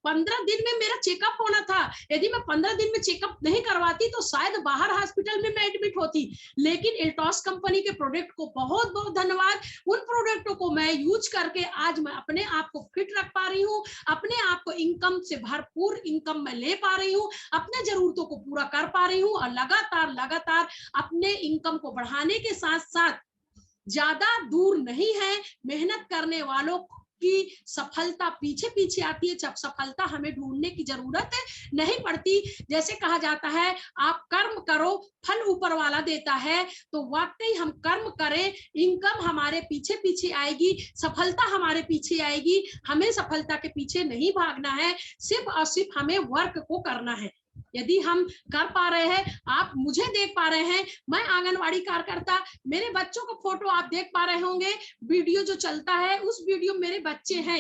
Speaker 1: 15 दिन में मेरा चेकअप होना था। यदि मैं 15 दिन में चेकअप नहीं करवाती तो शायद बाहर हॉस्पिटल में मैं एडमिट होती। लेकिन एल्टॉस कंपनी के प्रोडक्ट को बहुत बहुत धन्यवाद। उन प्रोडक्टों को मैं यूज करके आज मैं अपने आप को फिट रख पा रही हूँ, अपने आप को इनकम से भरपूर इनकम मैं ले पा रही हूँ, अपने जरूरतों को पूरा कर पा रही हूँ और लगातार अपने इनकम को बढ़ाने के साथ साथ ज्यादा दूर नहीं है, मेहनत करने वालों कि सफलता पीछे पीछे आती है, जब सफलता हमें ढूंढने की जरूरत नहीं पड़ती। जैसे कहा जाता है आप कर्म करो फल ऊपर वाला देता है, तो वाकई हम कर्म करें, इनकम हमारे पीछे पीछे आएगी, सफलता हमारे पीछे आएगी। हमें सफलता के पीछे नहीं भागना है, सिर्फ और सिर्फ हमें वर्क को करना है। यदि हम कर पा रहे हैं, आप मुझे देख पा रहे हैं, मैं आंगनवाड़ी कार्यकर्ता, मेरे बच्चों को फोटो आप देख पा रहे होंगे, वीडियो जो चलता है उस वीडियो में मेरे बच्चे हैं।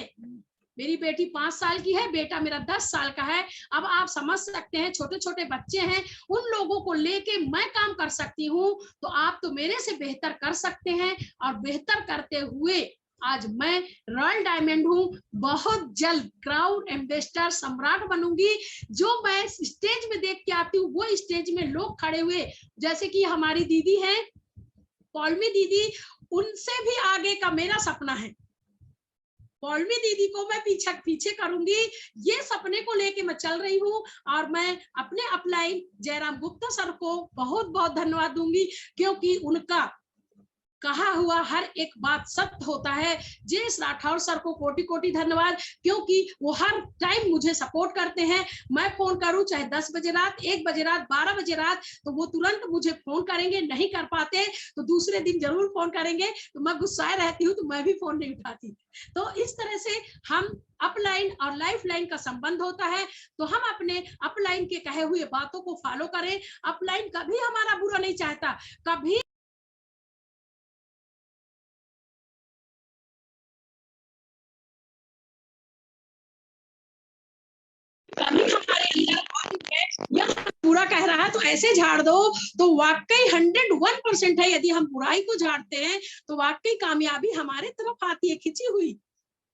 Speaker 1: मेरी बेटी 5 साल की है, बेटा मेरा 10 साल का है। अब आप समझ सकते हैं छोटे छोटे बच्चे हैं, उन लोगों को लेके मैं काम कर सकती हूँ, तो आप तो मेरे से बेहतर कर सकते हैं। और बेहतर करते हुए आज मैं रॉयल डायमंड हूँ, बहुत जल्द क्राउड एम्बेसडर सम्राट बनूंगी। जो मैं स्टेज में देख के आती हूँ, वो स्टेज में लोग खड़े हुए, जैसे कि हमारी दीदी है पौलमी दीदी, उनसे भी आगे का मेरा सपना है। पौलमी दीदी को मैं पीछे पीछे करूंगी, ये सपने को लेके मैं चल रही हूँ। और मैं अपने अपलाइन जयराम गुप्ता सर को बहुत बहुत धन्यवाद दूंगी, क्योंकि उनका कहा हुआ हर एक बात सत्य होता है। जयेश राठौर सर को कोटि कोटि धन्यवाद, क्योंकि वो हर टाइम मुझे सपोर्ट करते हैं। मैं फोन करूं चाहे 10 बजे रात, 1 बजे रात, 12 बजे रात, तो वो तुरंत मुझे फोन करेंगे। नहीं कर पाते तो दूसरे दिन जरूर फोन करेंगे, तो मैं गुस्साए रहती हूँ, तो मैं भी फोन नहीं उठाती। तो इस तरह से हम अपलाइन और लाइफ लाइन का संबंध होता है, तो हम अपने अपलाइन के कहे हुए बातों को फॉलो करें। अपलाइन कभी हमारा बुरा नहीं चाहता, कभी कभी हमारे अंदर या पूरा कह रहा है तो ऐसे झाड़ दो, तो वाकई 101% है। यदि हम बुराई को झाड़ते हैं तो वाकई कामयाबी हमारे तरफ आती है खिंची हुई,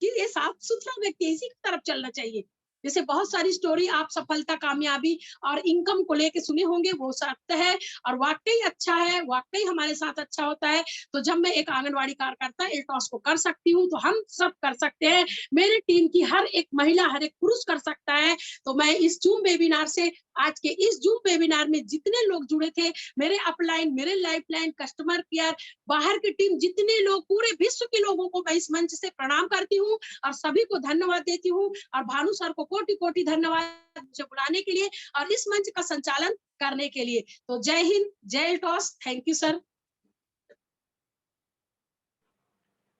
Speaker 1: कि ये साफ सुथरा व्यक्ति इसी की तरफ चलना चाहिए। जैसे बहुत सारी स्टोरी आप सफलता कामयाबी और इनकम को लेके सुने होंगे, वो सत्य है और वाकई अच्छा है, वाकई हमारे साथ अच्छा होता है। तो जब मैं एक आंगनवाड़ी कार्यकर्ता इल्टॉस को कर सकती हूँ, तो हम सब कर सकते हैं। मेरी टीम की हर एक महिला, हर एक पुरुष कर सकता है। तो मैं इस जूम वेबिनार से, आज के इस जूम वेबिनार में जितने लोग जुड़े थे, मेरे अपलाइन, मेरे लाइफलाइन, कस्टमर केयर, बाहर की टीम, जितने लोग, पूरे विश्व के लोगों को मैं इस मंच से प्रणाम करती हूँ और सभी को धन्यवाद देती हूँ। और भानु सर को कोटि कोटि धन्यवाद मुझे बुलाने के लिए और इस मंच का संचालन करने के लिए। तो जय हिंद, जय टॉस, थैंक यू सर।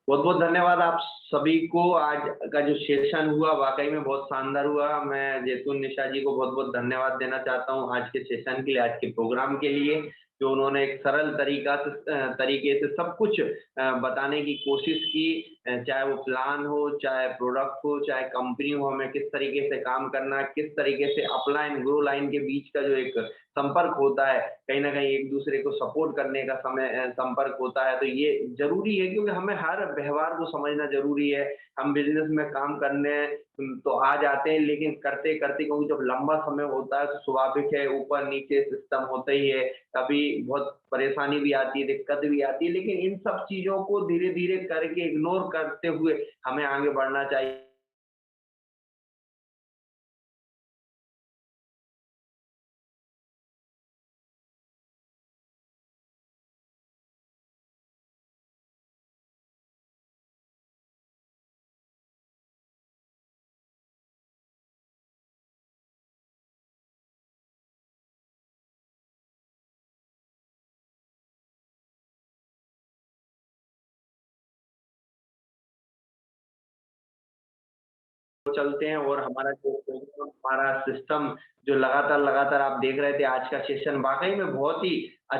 Speaker 2: बहुत बहुत धन्यवाद आप सभी को। आज का जो सेशन हुआ वाकई में बहुत शानदार हुआ। मैं जैतून निशा जी को बहुत बहुत धन्यवाद देना चाहता हूँ आज के सेशन के लिए, आज के प्रोग्राम के लिए, जो उन्होंने एक सरल तरीके से सब कुछ बताने की कोशिश की। चाहे वो प्लान हो, चाहे प्रोडक्ट हो, चाहे कंपनी हो, हमें किस तरीके से काम करना है, किस तरीके से अपलाइन ग्रो लाइन के बीच का जो एक संपर्क होता है, कहीं ना कहीं एक दूसरे को सपोर्ट करने का संपर्क होता है। तो ये जरूरी है, क्योंकि हमें हर व्यवहार को समझना जरूरी है। हम बिजनेस में काम करने तो आ जाते हैं, लेकिन करते करते क्योंकि जब लंबा समय होता है तो स्वाभाविक है ऊपर नीचे सिस्टम होता ही है, कभी बहुत परेशानी भी आती है, दिक्कत भी आती है, लेकिन इन सब चीजों को धीरे धीरे करके इग्नोर करते हुए हमें आगे बढ़ना चाहिए। चलते हैं और हमारा जो हमारा सिस्टम जो लगातार लगातार आप देख रहे थे, आज का सेशन वाकई में बहुत ही अच्छा